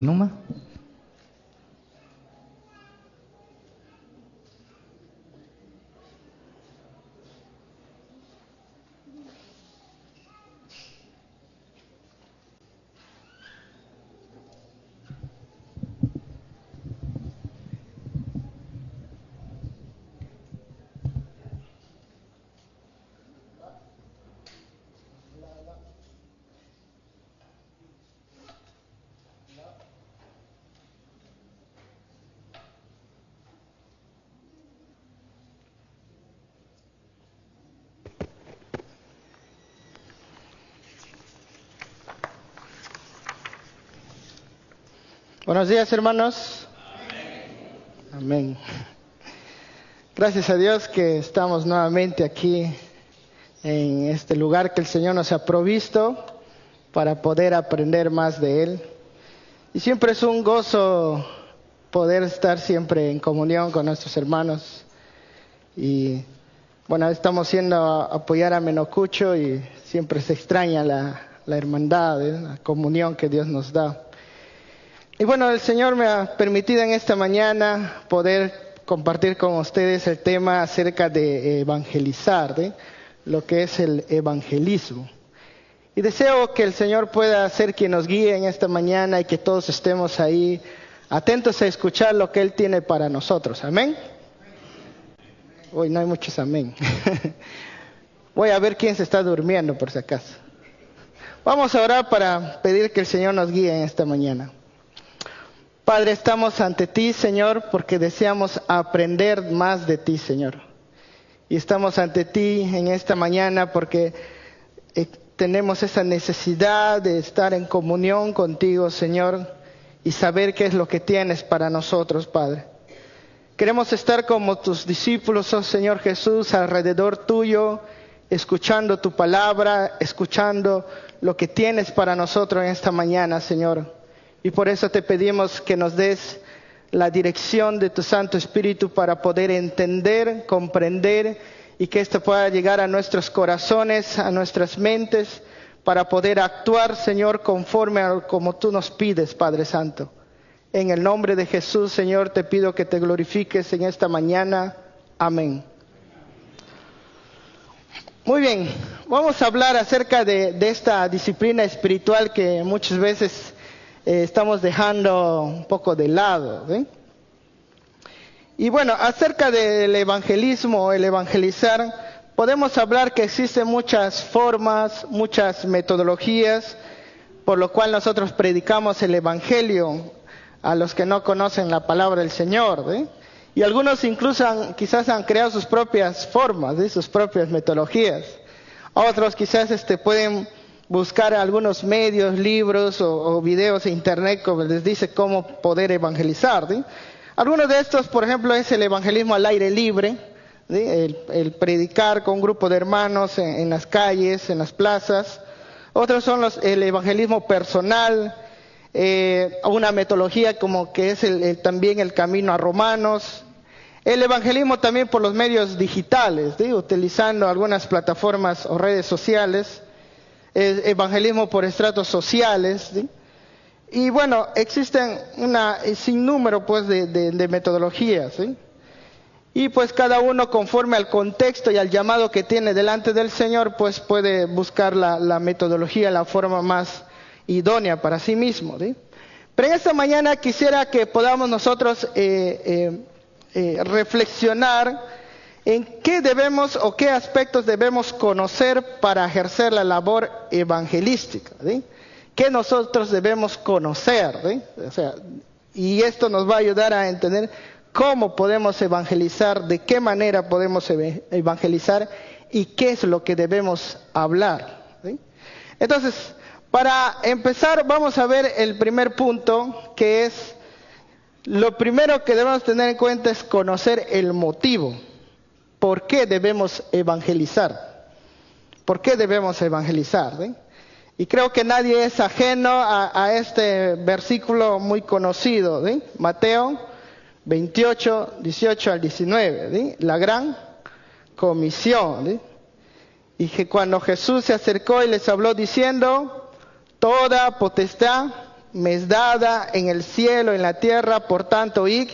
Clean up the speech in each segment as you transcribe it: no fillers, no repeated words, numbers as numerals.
Numa. Buenos días, hermanos. Amén. Gracias a Dios que estamos nuevamente aquí en este lugar que el Señor nos ha provisto para poder aprender más de Él. Y siempre es un gozo poder estar siempre en comunión con nuestros hermanos. Y bueno, estamos yendo a apoyar a Menocucho y siempre se extraña la hermandad, la comunión que Dios nos da. Y bueno, el Señor me ha permitido en esta mañana poder compartir con ustedes el tema acerca de evangelizar, lo que es el evangelismo. Y deseo que el Señor pueda ser quien nos guíe en esta mañana y que todos estemos ahí atentos a escuchar lo que Él tiene para nosotros. Amén. Hoy no hay muchos amén. Voy a ver quién se está durmiendo por si acaso. Vamos a orar para pedir que el Señor nos guíe en esta mañana. Padre, estamos ante ti, Señor, porque deseamos aprender más de ti, Señor. Y estamos ante ti en esta mañana porque tenemos esa necesidad de estar en comunión contigo, Señor, y saber qué es lo que tienes para nosotros, Padre. Queremos estar como tus discípulos, oh Señor Jesús, alrededor tuyo, escuchando tu palabra, escuchando lo que tienes para nosotros en esta mañana, Señor. Y por eso te pedimos que nos des la dirección de tu Santo Espíritu para poder entender, comprender y que esto pueda llegar a nuestros corazones, a nuestras mentes, para poder actuar, Señor, conforme a como tú nos pides, Padre Santo. En el nombre de Jesús, Señor, te pido que te glorifiques en esta mañana. Amén. Muy bien, vamos a hablar acerca de esta disciplina espiritual que muchas veces estamos dejando un poco de lado, ¿sí? Y bueno, acerca del evangelismo, el evangelizar, podemos hablar que existen muchas formas, muchas metodologías, por lo cual nosotros predicamos el evangelio a los que no conocen la palabra del Señor, ¿sí? Y algunos incluso quizás han creado sus propias formas, ¿sí? Sus propias metodologías. Otros quizás pueden buscar algunos medios, libros o videos en internet como les dice cómo poder evangelizar, ¿sí? Algunos de estos, por ejemplo, es el evangelismo al aire libre, ¿sí? El predicar con un grupo de hermanos en las calles, en las plazas. Otros son el evangelismo personal, una metodología como que es también el camino a Romanos. El evangelismo también por los medios digitales, ¿sí? Utilizando algunas plataformas o redes sociales. Evangelismo por estratos sociales, ¿sí? Y bueno, existen un sinnúmero pues de metodologías, ¿sí? Y pues cada uno conforme al contexto y al llamado que tiene delante del Señor pues puede buscar la metodología, la forma más idónea para sí mismo, ¿sí? Pero en esta mañana quisiera que podamos nosotros reflexionar en qué debemos o qué aspectos debemos conocer para ejercer la labor evangelística, ¿sí? ¿Qué nosotros debemos conocer, ¿sí? O sea, y esto nos va a ayudar a entender cómo podemos evangelizar, de qué manera podemos evangelizar y qué es lo que debemos hablar, ¿sí? Entonces, para empezar vamos a ver el primer punto, que es lo primero que debemos tener en cuenta es conocer el motivo. ¿Por qué debemos evangelizar? ¿Por qué debemos evangelizar? ¿Sí? Y creo que nadie es ajeno a este versículo muy conocido, ¿sí? Mateo 28, 18 al 19, ¿sí? La gran comisión, ¿sí? Y que cuando Jesús se acercó y les habló diciendo, toda potestad me es dada en el cielo, en la tierra. Por tanto, id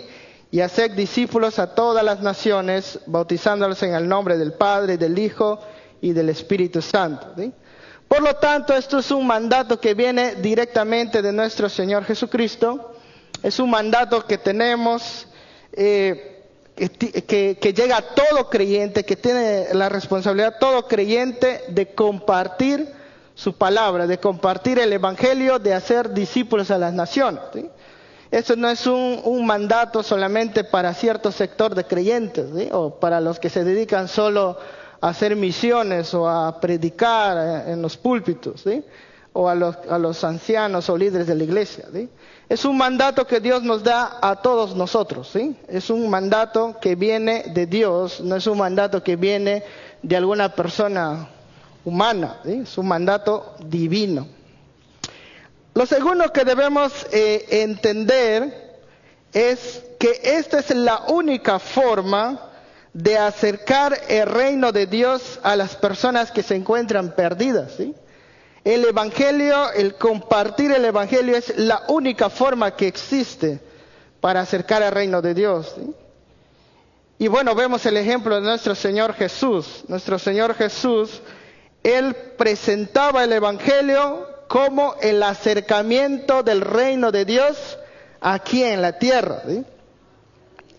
y haced discípulos a todas las naciones, bautizándolos en el nombre del Padre, del Hijo y del Espíritu Santo. ¿Sí? Por lo tanto, esto es un mandato que viene directamente de nuestro Señor Jesucristo. Es un mandato que tenemos, que llega a todo creyente, que tiene la responsabilidad todo creyente de compartir su palabra, de compartir el Evangelio, de hacer discípulos a las naciones. ¿Sí? Esto no es un mandato solamente para cierto sector de creyentes, ¿sí? O para los que se dedican solo a hacer misiones o a predicar en los púlpitos, ¿sí? O a los ancianos o líderes de la iglesia. ¿Sí? Es un mandato que Dios nos da a todos nosotros. ¿Sí? Es un mandato que viene de Dios, no es un mandato que viene de alguna persona humana. ¿Sí? Es un mandato divino. Lo segundo que debemos entender es que esta es la única forma de acercar el reino de Dios a las personas que se encuentran perdidas. ¿Sí? El Evangelio, el compartir el Evangelio es la única forma que existe para acercar el reino de Dios. ¿Sí? Y bueno, vemos el ejemplo de nuestro Señor Jesús. Nuestro Señor Jesús, Él presentaba el Evangelio como el acercamiento del reino de Dios aquí en la tierra. ¿Sí?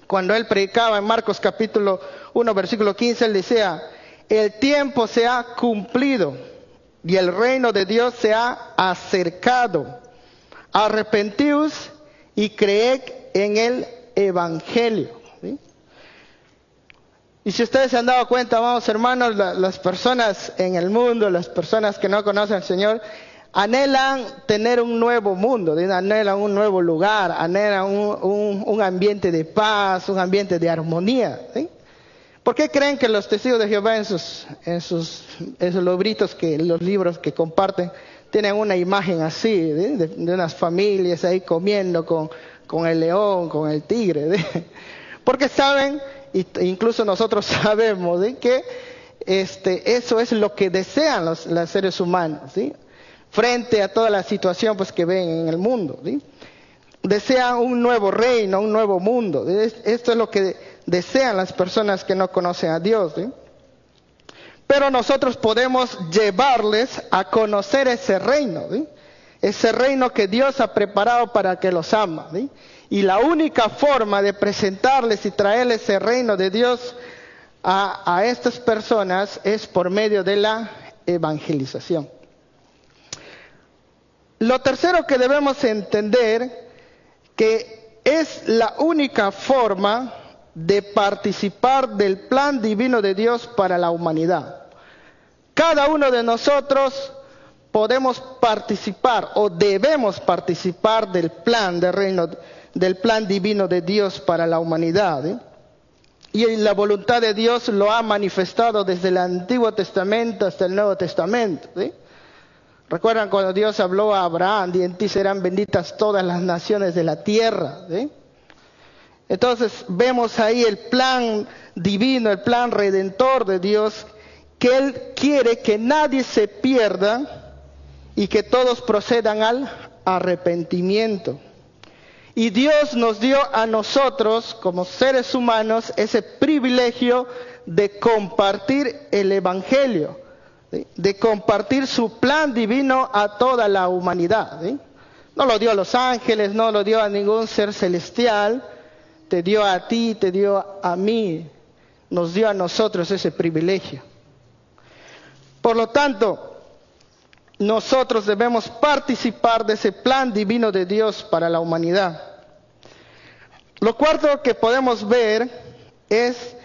Cuando Él predicaba en Marcos capítulo 1, versículo 15, Él decía, el tiempo se ha cumplido y el reino de Dios se ha acercado. Arrepentíos y creed en el Evangelio. ¿Sí? Y si ustedes se han dado cuenta, vamos hermanos, las personas en el mundo, las personas que no conocen al Señor, anhelan tener un nuevo mundo, anhelan un nuevo lugar, anhelan un ambiente de paz, un ambiente de armonía. ¿Sí? ¿Por qué creen que los testigos de Jehová en sus libritos, los libros que comparten, tienen una imagen así, de unas familias ahí comiendo con el león, con el tigre? Porque saben, incluso nosotros sabemos, que eso es lo que desean los seres humanos, ¿sí? Frente a toda la situación pues que ven en el mundo. ¿Sí? Desean un nuevo reino, un nuevo mundo. Esto es lo que desean las personas que no conocen a Dios. ¿Sí? Pero nosotros podemos llevarles a conocer ese reino. ¿Sí? Ese reino que Dios ha preparado para que los ama. ¿Sí? Y la única forma de presentarles y traerles ese reino de Dios a estas personas es por medio de la evangelización. Lo tercero que debemos entender, que es la única forma de participar del plan divino de Dios para la humanidad. Cada uno de nosotros podemos participar o debemos participar del plan del reino, del plan divino de Dios para la humanidad. Y la voluntad de Dios lo ha manifestado desde el Antiguo Testamento hasta el Nuevo Testamento. ¿Sí? ¿Recuerdan cuando Dios habló a Abraham? Y en ti serán benditas todas las naciones de la tierra. ¿Sí? Entonces vemos ahí el plan divino, el plan redentor de Dios, que Él quiere que nadie se pierda y que todos procedan al arrepentimiento. Y Dios nos dio a nosotros, como seres humanos, ese privilegio de compartir el Evangelio, ¿sí? De compartir su plan divino a toda la humanidad. ¿Sí? No lo dio a los ángeles, no lo dio a ningún ser celestial, te dio a ti, te dio a mí, nos dio a nosotros ese privilegio. Por lo tanto, nosotros debemos participar de ese plan divino de Dios para la humanidad. Lo cuarto que podemos ver es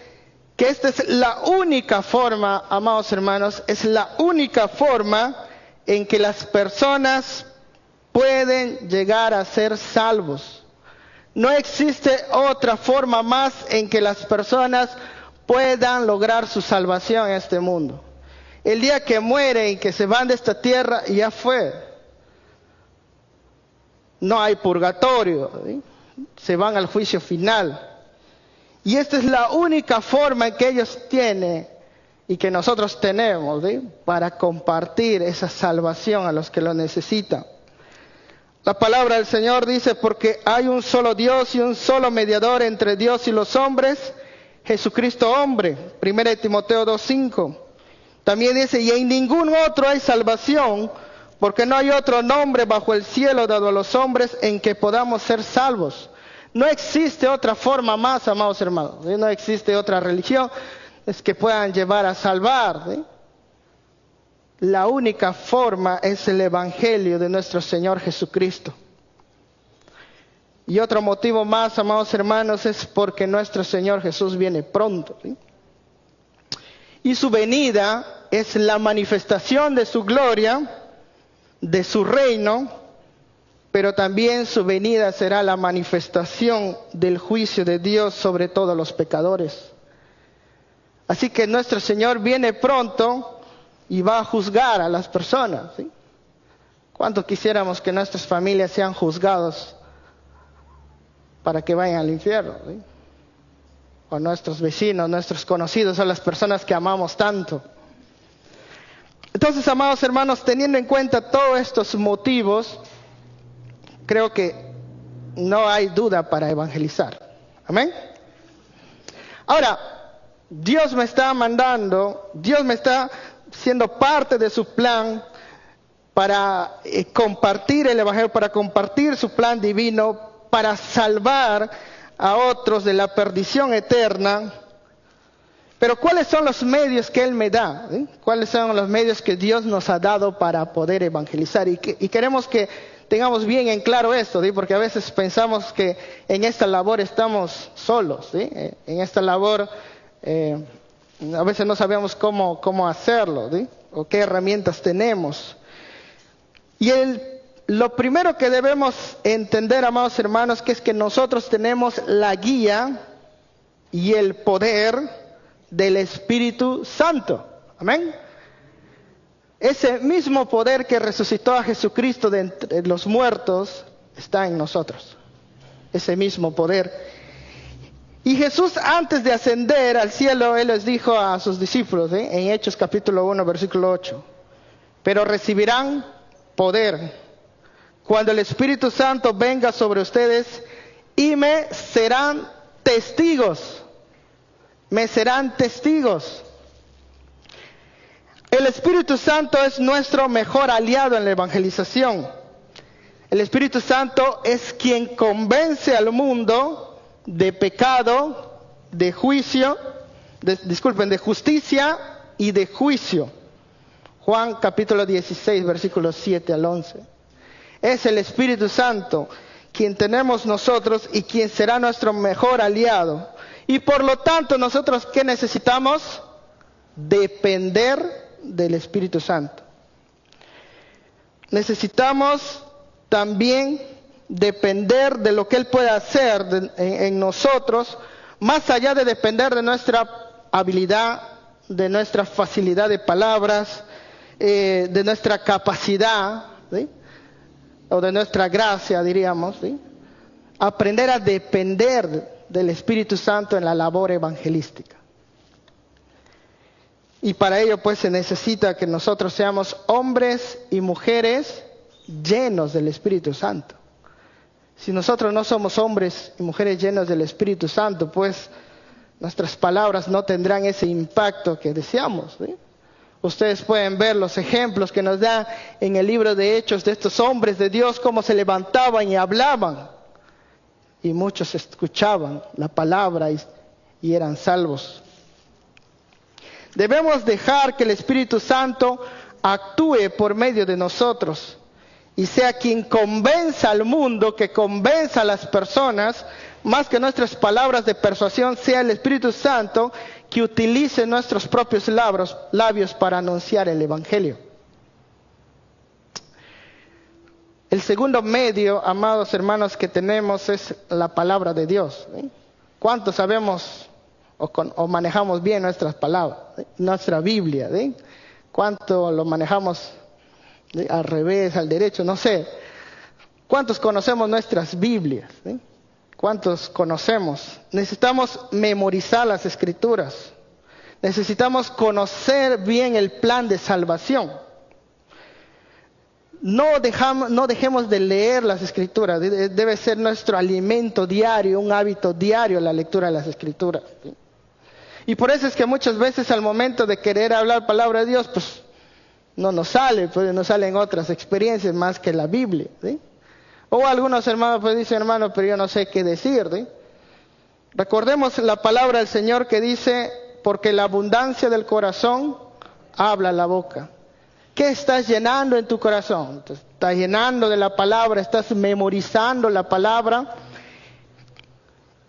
que esta es la única forma, amados hermanos, es la única forma en que las personas pueden llegar a ser salvos. No existe otra forma más en que las personas puedan lograr su salvación en este mundo. El día que mueren y que se van de esta tierra, ya fue. No hay purgatorio, ¿sí? Se van al juicio final. Y esta es la única forma en que ellos tienen y que nosotros tenemos, ¿sí? Para compartir esa salvación a los que lo necesitan. La palabra del Señor dice, porque hay un solo Dios y un solo mediador entre Dios y los hombres, Jesucristo hombre. 1 Timoteo 2:5. También dice, y en ningún otro hay salvación, porque no hay otro nombre bajo el cielo dado a los hombres en que podamos ser salvos. No existe otra forma más, amados hermanos. No existe otra religión que puedan llevar a salvar. La única forma es el Evangelio de nuestro Señor Jesucristo. Y otro motivo más, amados hermanos, es porque nuestro Señor Jesús viene pronto. Y su venida es la manifestación de su gloria, de su reino, pero también su venida será la manifestación del juicio de Dios sobre todos los pecadores. Así que nuestro Señor viene pronto y va a juzgar a las personas. ¿Sí? ¿Cuánto quisiéramos que nuestras familias sean juzgados para que vayan al infierno? ¿Sí? O nuestros vecinos, nuestros conocidos, o las personas que amamos tanto. Entonces, amados hermanos, teniendo en cuenta todos estos motivos, creo que no hay duda para evangelizar. Amén. Ahora, Dios me está mandando, Dios me está siendo parte de su plan para compartir el evangelio, para compartir su plan divino, para salvar a otros de la perdición eterna. Pero ¿cuáles son los medios que Él me da? ¿Cuáles son los medios que Dios nos ha dado para poder evangelizar? Y queremos que tengamos bien en claro esto, ¿sí? Porque a veces pensamos que en esta labor estamos solos, ¿sí? En esta labor a veces no sabemos cómo hacerlo, ¿sí? O qué herramientas tenemos. Y lo primero que debemos entender, amados hermanos, que es que nosotros tenemos la guía y el poder del Espíritu Santo. Amén. Ese mismo poder que resucitó a Jesucristo de entre los muertos está en nosotros. Ese mismo poder. Y Jesús, antes de ascender al cielo, Él les dijo a sus discípulos, en Hechos capítulo 1, versículo 8, pero recibirán poder cuando el Espíritu Santo venga sobre ustedes y me serán testigos. Me serán testigos. El Espíritu Santo es nuestro mejor aliado en la evangelización. El Espíritu Santo es quien convence al mundo de pecado, de juicio, de justicia y de juicio. Juan capítulo 16, versículos 7 al 11. Es el Espíritu Santo quien tenemos nosotros y quien será nuestro mejor aliado. Y por lo tanto, nosotros, ¿qué necesitamos? Depender del Espíritu Santo. Necesitamos también depender de lo que Él puede hacer en nosotros, más allá de depender de nuestra habilidad, de nuestra facilidad de palabras, de nuestra capacidad, ¿sí? O de nuestra gracia, diríamos, ¿sí? Aprender a depender del Espíritu Santo en la labor evangelística. Y para ello pues se necesita que nosotros seamos hombres y mujeres llenos del Espíritu Santo. Si nosotros no somos hombres y mujeres llenos del Espíritu Santo, pues nuestras palabras no tendrán ese impacto que deseamos, ¿sí? Ustedes pueden ver los ejemplos que nos da en el libro de Hechos de estos hombres de Dios, cómo se levantaban y hablaban. Y muchos escuchaban la palabra y eran salvos. Debemos dejar que el Espíritu Santo actúe por medio de nosotros y sea quien convenza al mundo, que convenza a las personas, más que nuestras palabras de persuasión, sea el Espíritu Santo que utilice nuestros propios labios para anunciar el Evangelio. El segundo medio, amados hermanos, que tenemos es la palabra de Dios. ¿Sí? ¿Cuántos sabemos o manejamos bien nuestras palabras, ¿sí? Nuestra Biblia? ¿Sí? ¿Cuánto lo manejamos, ¿sí? Al revés, al derecho? No sé. ¿Cuántos conocemos nuestras Biblias? ¿Sí? ¿Cuántos conocemos? Necesitamos memorizar las Escrituras. Necesitamos conocer bien el plan de salvación. no dejemos de leer las Escrituras. Debe ser nuestro alimento diario, un hábito diario la lectura de las Escrituras, ¿sí? Y por eso es que muchas veces al momento de querer hablar palabra de Dios, pues no nos sale, pues nos salen otras experiencias más que la Biblia, ¿sí? O algunos hermanos pues dicen, hermano, pero yo no sé qué decir, ¿sí? Recordemos la palabra del Señor que dice, porque la abundancia del corazón habla la boca. ¿Qué estás llenando en tu corazón? ¿Estás llenando de la palabra? ¿Estás memorizando la palabra?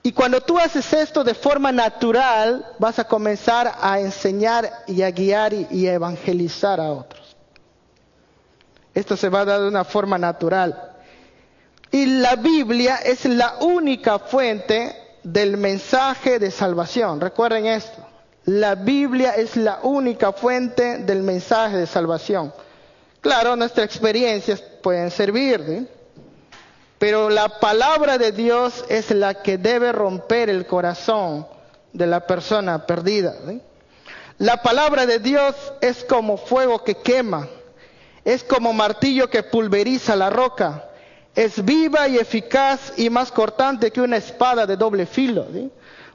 Y cuando tú haces esto de forma natural, vas a comenzar a enseñar y a guiar y a evangelizar a otros. Esto se va a dar de una forma natural. Y la Biblia es la única fuente del mensaje de salvación. Recuerden esto. La Biblia es la única fuente del mensaje de salvación. Claro, nuestras experiencias pueden servir, ¿sí? Pero la palabra de Dios es la que debe romper el corazón de la persona perdida, ¿sí? La palabra de Dios es como fuego que quema, es como martillo que pulveriza la roca, es viva y eficaz y más cortante que una espada de doble filo, ¿sí?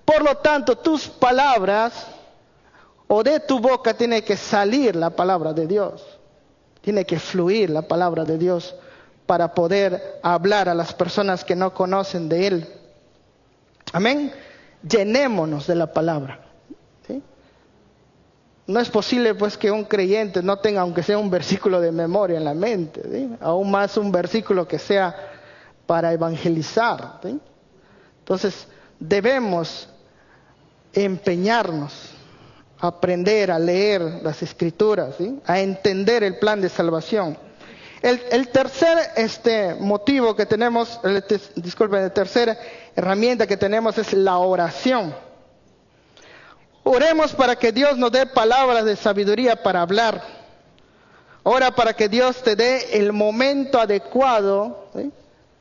Por lo tanto, tus palabras o de tu boca tiene que salir la palabra de Dios, tiene que fluir la palabra de Dios para poder hablar a las personas que no conocen de Él. Amén. Llenémonos de la palabra, ¿sí? No es posible pues que un creyente no tenga aunque sea un versículo de memoria en la mente, ¿sí? Aún más un versículo que sea para evangelizar, ¿sí? Entonces debemos empeñarnos a aprender a leer las Escrituras, ¿sí? A entender el plan de salvación. El tercer motivo que tenemos, la tercera herramienta que tenemos es la oración. Oremos para que Dios nos dé palabras de sabiduría para hablar. Ora para que Dios te dé el momento adecuado, ¿sí?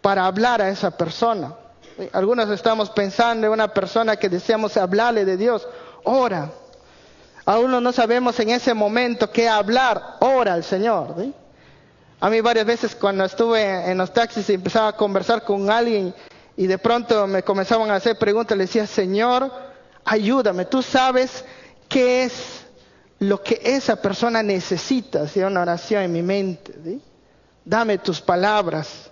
Para hablar a esa persona, ¿sí? Algunos estamos pensando en una persona que deseamos hablarle de Dios. Ora. Aún no sabemos en ese momento qué hablar. Ora al Señor, ¿sí? A mí varias veces cuando estuve en los taxis y empezaba a conversar con alguien y de pronto me comenzaban a hacer preguntas, le decía, Señor, ayúdame, tú sabes qué es lo que esa persona necesita. Hacía una oración en mi mente, ¿sí? Dame tus palabras.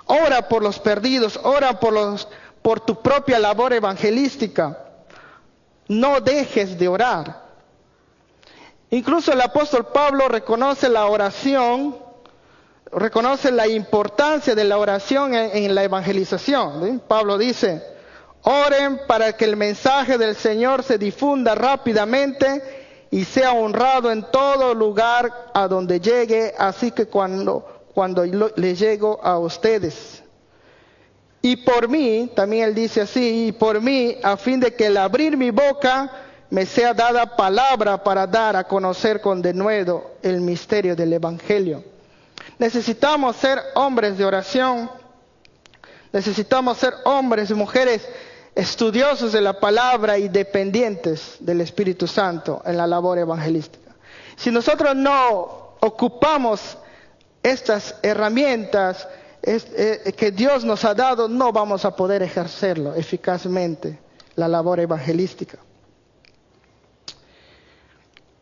Ora por los perdidos, ora por tu propia labor evangelística. No dejes de orar. Incluso el apóstol Pablo reconoce la oración, reconoce la importancia de la oración en la evangelización, ¿sí? Pablo dice, oren para que el mensaje del Señor se difunda rápidamente y sea honrado en todo lugar a donde llegue, así que cuando le llego a ustedes. Y por mí, también él dice así, y por mí, a fin de que al abrir mi boca me sea dada palabra para dar a conocer con denuedo el misterio del Evangelio. Necesitamos ser hombres de oración, necesitamos ser hombres y mujeres estudiosos de la palabra y dependientes del Espíritu Santo en la labor evangelística. Si nosotros no ocupamos estas herramientas que Dios nos ha dado, no vamos a poder ejercerlo eficazmente, la labor evangelística.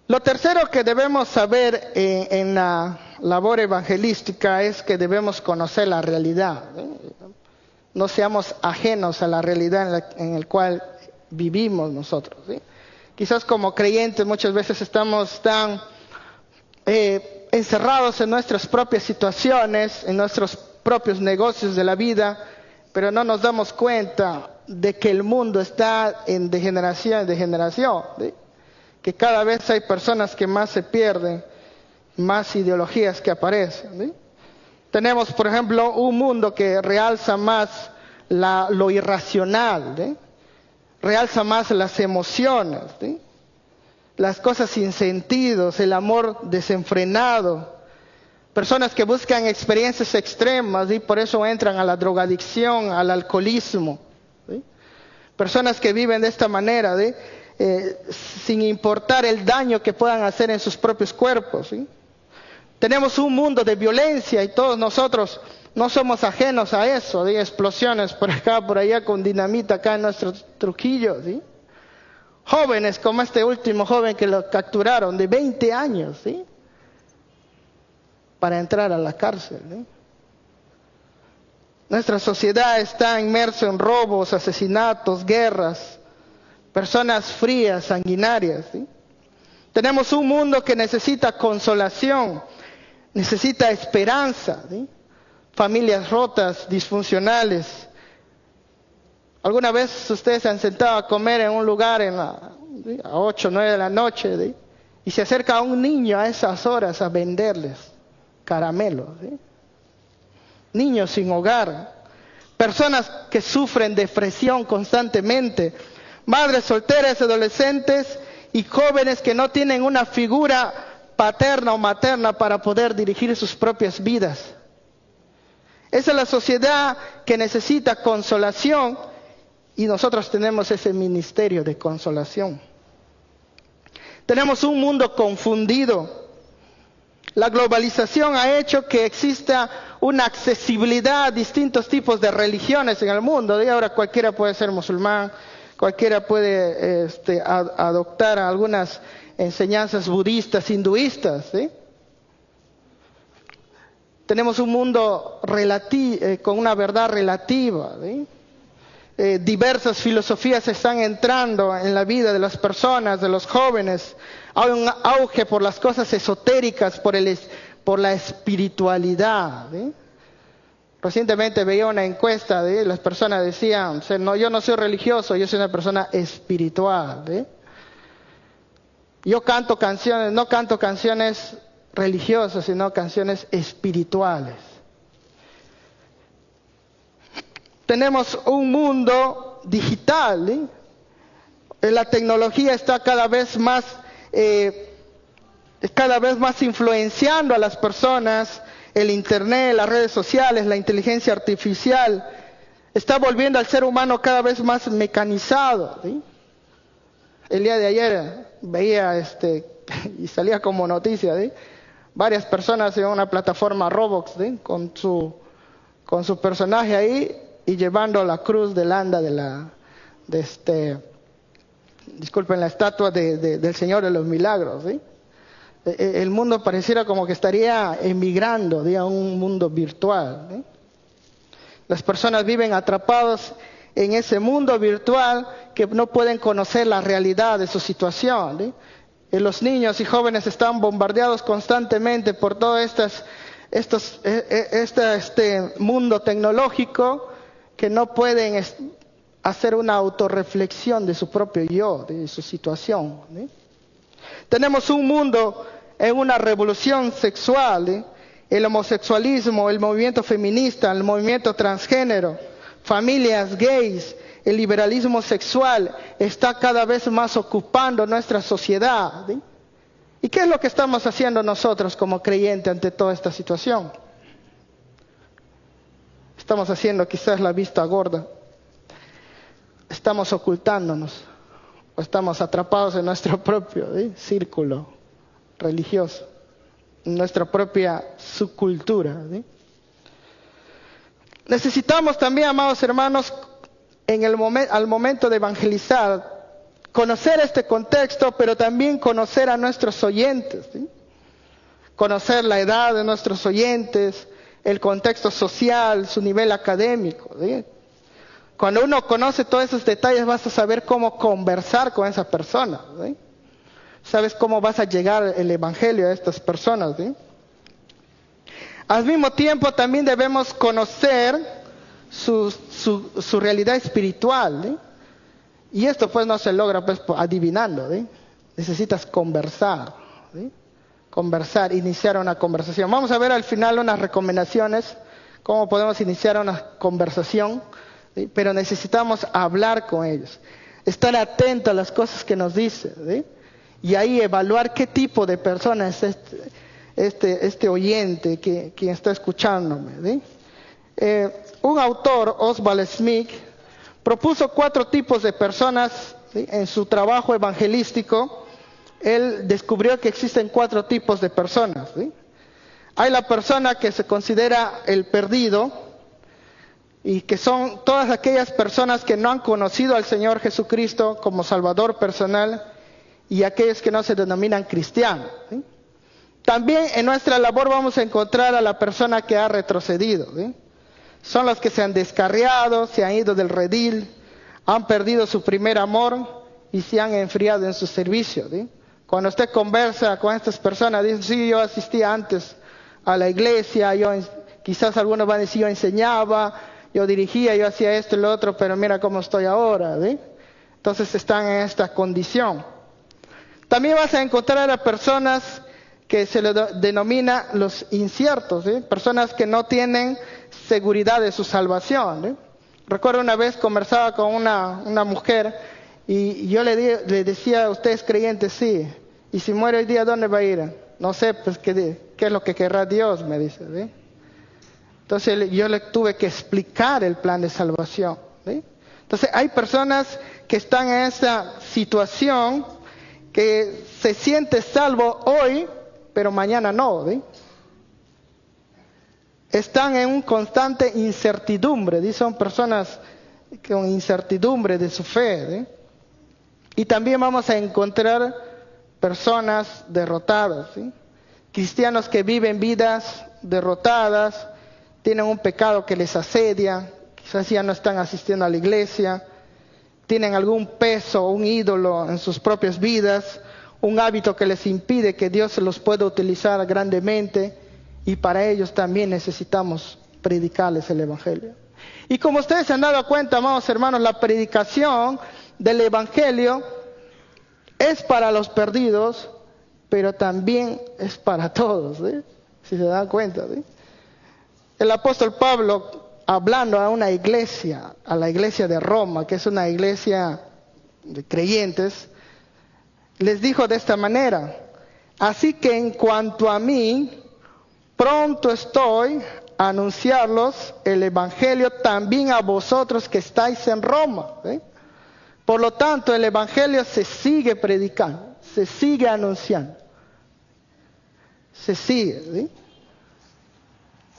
Lo tercero que debemos saber en la labor evangelística es que debemos conocer la realidad, ¿eh? No seamos ajenos a la realidad en la cual vivimos nosotros, ¿sí? Quizás como creyentes muchas veces estamos tan encerrados en nuestras propias situaciones, en nuestros propios negocios de la vida, pero no nos damos cuenta de que el mundo está de generación en generación, ¿sí? Que cada vez hay personas que más se pierden, más ideologías que aparecen, ¿sí? Tenemos, por ejemplo, un mundo que realza más lo irracional, ¿sí? Realza más las emociones, ¿sí? Las cosas sin sentido, el amor desenfrenado. Personas que buscan experiencias extremas y por eso entran a la drogadicción, al alcoholismo, ¿sí? Personas que viven de esta manera, ¿sí? Sin importar el daño que puedan hacer en sus propios cuerpos, ¿sí? Tenemos un mundo de violencia y todos nosotros no somos ajenos a eso, de explosiones por acá, por allá, con dinamita acá en nuestro Trujillo, ¿sí? Jóvenes como este último joven que lo capturaron de 20 años, ¿sí? Para entrar a la cárcel, ¿sí? Nuestra sociedad está inmersa en robos, asesinatos, guerras, personas frías, sanguinarias, ¿sí? Tenemos un mundo que necesita consolación, necesita esperanza, ¿sí? Familias rotas, disfuncionales. ¿Alguna vez ustedes se han sentado a comer en un lugar a 8 o 9 de la noche, ¿sí? Y se acerca un niño a esas horas a venderles caramelos, ¿sí? Niños sin hogar, personas que sufren depresión constantemente, madres solteras, adolescentes y jóvenes que no tienen una figura paterna o materna para poder dirigir sus propias vidas. Esa es la sociedad que necesita consolación y nosotros tenemos ese ministerio de consolación. Tenemos un mundo confundido. La globalización ha hecho que exista una accesibilidad a distintos tipos de religiones en el mundo. Y ahora cualquiera puede ser musulmán, cualquiera puede adoptar algunas enseñanzas budistas, hinduistas, ¿sí? Tenemos un mundo con una verdad relativa, ¿sí? Diversas filosofías están entrando en la vida de las personas, de los jóvenes. Hay un auge por las cosas esotéricas, por la espiritualidad, ¿sí? Recientemente veía una encuesta, ¿sí? Las personas decían, no, yo no soy religioso, yo soy una persona espiritual, ¿sí? Yo canto canciones, no canto canciones religiosas, sino canciones espirituales. Tenemos un mundo digital, ¿sí? La tecnología está cada vez más influenciando a las personas. El internet, las redes sociales, la inteligencia artificial está volviendo al ser humano cada vez más mecanizado, ¿sí? El día de ayer veía y salía como noticia, ¿sí? Varias personas en una plataforma Roblox, ¿sí? con su personaje ahí y llevando la cruz del anda disculpen, la estatua del Señor de los Milagros, ¿sí? El mundo pareciera como que estaría emigrando a un mundo virtual, ¿sí? Las personas viven atrapados en ese mundo virtual que no pueden conocer la realidad de su situación, ¿sí? Los niños y jóvenes están bombardeados constantemente por todo este mundo tecnológico que no pueden hacer una autorreflexión de su propio yo, de su situación, ¿sí? Tenemos un mundo en una revolución sexual, ¿sí? El homosexualismo, el movimiento feminista, el movimiento transgénero, familias gays, el liberalismo sexual está cada vez más ocupando nuestra sociedad, ¿sí? ¿Y qué es lo que estamos haciendo nosotros como creyentes ante toda esta situación? Estamos haciendo quizás la vista gorda. Estamos ocultándonos o estamos atrapados en nuestro propio, ¿sí? círculo religioso, en nuestra propia subcultura, ¿sí? Necesitamos también, amados hermanos, al momento de evangelizar, conocer este contexto, pero también conocer a nuestros oyentes, ¿sí? Conocer la edad de nuestros oyentes, el contexto social, su nivel académico, ¿sí? Cuando uno conoce todos esos detalles vas a saber cómo conversar con esa persona, ¿sí? Sabes cómo vas a llegar el evangelio a estas personas, ¿sí? Al mismo tiempo también debemos conocer su realidad espiritual, ¿sí? Y esto pues no se logra pues adivinando, ¿sí? Necesitas conversar, ¿sí? Conversar, iniciar una conversación. Vamos a ver al final unas recomendaciones, cómo podemos iniciar una conversación, ¿sí? Pero necesitamos hablar con ellos, estar atento a las cosas que nos dicen, ¿sí? Y ahí evaluar qué tipo de persona es este oyente quien está escuchándome, ¿sí? Un autor, Oswald Smith, propuso 4 tipos de personas, ¿sí? En su trabajo evangelístico. Él descubrió que existen 4 tipos de personas, ¿sí? Hay la persona que se considera el perdido, y que son todas aquellas personas que no han conocido al Señor Jesucristo como Salvador personal, y aquellos que no se denominan cristianos, ¿sí? También en nuestra labor vamos a encontrar a la persona que ha retrocedido, ¿sí? Son los que se han descarriado, se han ido del redil, han perdido su primer amor y se han enfriado en su servicio, ¿sí? Cuando usted conversa con estas personas, dicen, sí, yo asistía antes a la iglesia, quizás algunos van a decir, yo enseñaba, yo dirigía, yo hacía esto y lo otro, pero mira cómo estoy ahora, ¿sí? Entonces están en esta condición. También vas a encontrar a personas que se le denomina los inciertos, ¿sí? Personas que no tienen seguridad de su salvación, ¿sí? Recuerdo una vez conversaba con una mujer y yo le decía, ¿usted es creyente? Sí. ¿Y si muere hoy día, dónde va a ir? No sé, pues, ¿qué es lo que querrá Dios? Me dice, ¿sí? Entonces yo le tuve que explicar el plan de salvación, ¿sí? Entonces hay personas que están en esa situación, que se siente salvo hoy, pero mañana no, ¿sí? Están en un constante incertidumbre, ¿sí? Son personas con incertidumbre de su fe, ¿sí? Y también vamos a encontrar personas derrotadas, ¿sí? Cristianos que viven vidas derrotadas, tienen un pecado que les asedia, quizás ya no están asistiendo a la iglesia, tienen algún peso, un ídolo en sus propias vidas, un hábito que les impide que Dios se los pueda utilizar grandemente, y para ellos también necesitamos predicarles el Evangelio. Y como ustedes se han dado cuenta, amados hermanos, la predicación del Evangelio es para los perdidos, pero también es para todos, ¿sí? Si se dan cuenta, ¿sí? El apóstol Pablo, hablando a una iglesia, a la iglesia de Roma, que es una iglesia de creyentes, les dijo de esta manera: así que en cuanto a mí, pronto estoy a anunciarlos el Evangelio también a vosotros que estáis en Roma, ¿sí? Por lo tanto, el Evangelio se sigue predicando, se sigue anunciando, se sigue, ¿sí?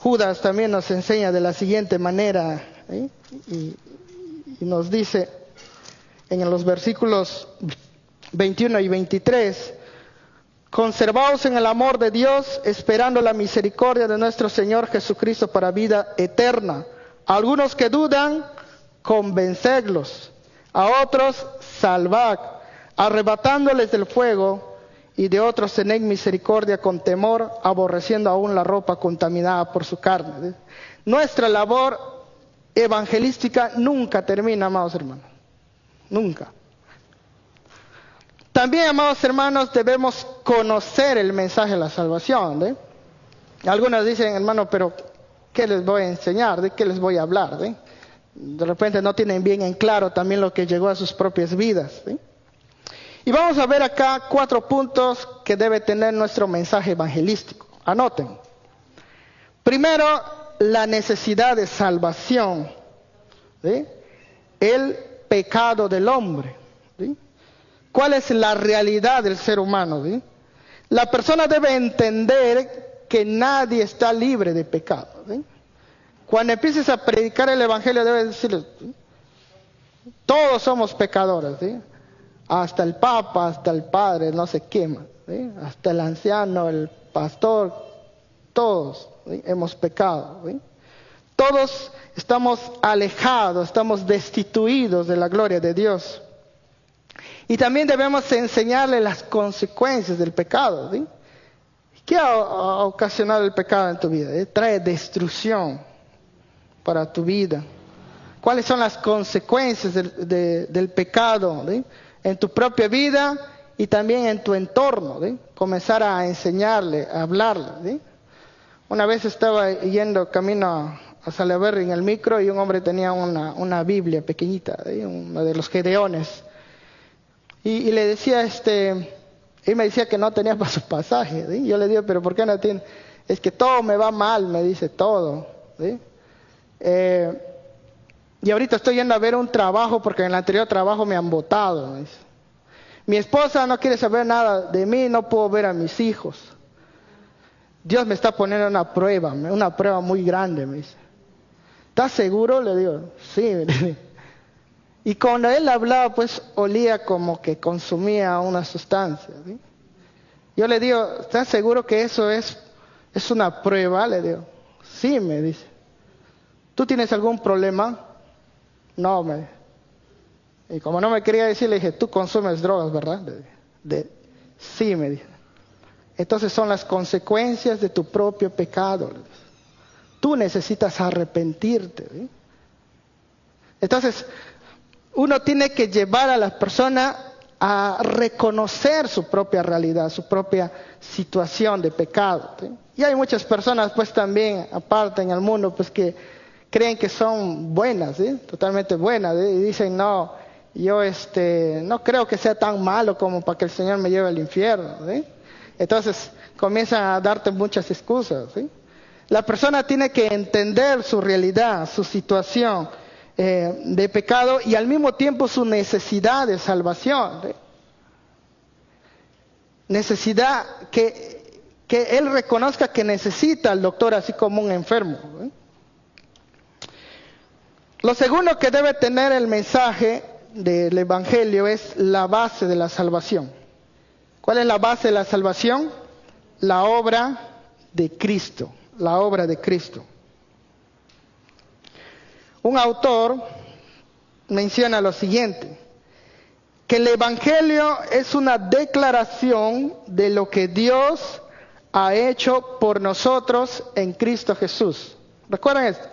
Judas también nos enseña de la siguiente manera, ¿sí? Y nos dice en los versículos 21 y 23: conservaos en el amor de Dios, esperando la misericordia de nuestro Señor Jesucristo para vida eterna. A algunos que dudan, convencedlos; a otros, salvad, arrebatándoles del fuego; y de otros tened misericordia con temor, aborreciendo aún la ropa contaminada por su carne. Nuestra labor evangelística nunca termina, amados hermanos, nunca. También, amados hermanos, debemos conocer el mensaje de la salvación, ¿sí? Algunos dicen, hermano, pero ¿qué les voy a enseñar? ¿De qué les voy a hablar? ¿Sí? De repente no tienen bien en claro también lo que llegó a sus propias vidas, ¿sí? Y vamos a ver acá 4 puntos que debe tener nuestro mensaje evangelístico. Anoten. Primero, la necesidad de salvación, ¿sí? El pecado del hombre, ¿sí? ¿Cuál es la realidad del ser humano? ¿Sí? La persona debe entender que nadie está libre de pecado, ¿sí? Cuando empieces a predicar el Evangelio debes decirles, ¿sí? Todos somos pecadores, ¿sí? Hasta el Papa, hasta el Padre, no se quema, ¿sí? Hasta el anciano, el pastor, todos, ¿sí? Hemos pecado, ¿sí? Todos estamos alejados, estamos destituidos de la gloria de Dios. Y también debemos enseñarle las consecuencias del pecado, ¿sí? ¿Qué ha ocasionado el pecado en tu vida? Trae destrucción para tu vida. ¿Cuáles son las consecuencias del pecado, ¿sí? En tu propia vida y también en tu entorno, ¿sí? Comenzar a enseñarle, a hablarle, ¿sí? Una vez estaba yendo camino a Salaberry en el micro y un hombre tenía una Biblia pequeñita, ¿sí? Uno de los Gedeones. Y le decía, él me decía que no tenía para su pasaje, ¿sí? Yo le digo, pero ¿por qué no tiene? Es que todo me va mal, me dice, todo, ¿sí? Y ahorita estoy yendo a ver un trabajo porque en el anterior trabajo me han botado, me dice. Mi esposa no quiere saber nada de mí, no puedo ver a mis hijos. Dios me está poniendo una prueba muy grande, me dice. ¿Estás seguro? Le digo, sí. Y cuando él hablaba, pues olía como que consumía una sustancia, ¿sí? Yo le digo, ¿estás seguro que eso es una prueba? Le digo, sí, me dice. ¿Tú tienes algún problema? No, me dice. Y como no me quería decir, le dije, tú consumes drogas, ¿verdad? Sí, me dice. Entonces son las consecuencias de tu propio pecado. Tú necesitas arrepentirte, ¿sí? Entonces, uno tiene que llevar a la persona a reconocer su propia realidad, su propia situación de pecado, ¿sí? Y hay muchas personas, pues también, aparte en el mundo, pues que creen que son buenas, ¿sí? Totalmente buenas, ¿sí? Y dicen, no, yo no creo que sea tan malo como para que el Señor me lleve al infierno, ¿sí? Entonces comienzan a darte muchas excusas, ¿sí? La persona tiene que entender su realidad, su situación de pecado y al mismo tiempo su necesidad de salvación, ¿sí? Necesidad que él reconozca que necesita al doctor así como un enfermo, ¿sí? Lo segundo que debe tener el mensaje del Evangelio es la base de la salvación. ¿Cuál es la base de la salvación? La obra de Cristo, la obra de Cristo. Un autor menciona lo siguiente, que el Evangelio es una declaración de lo que Dios ha hecho por nosotros en Cristo Jesús. ¿Recuerdan esto?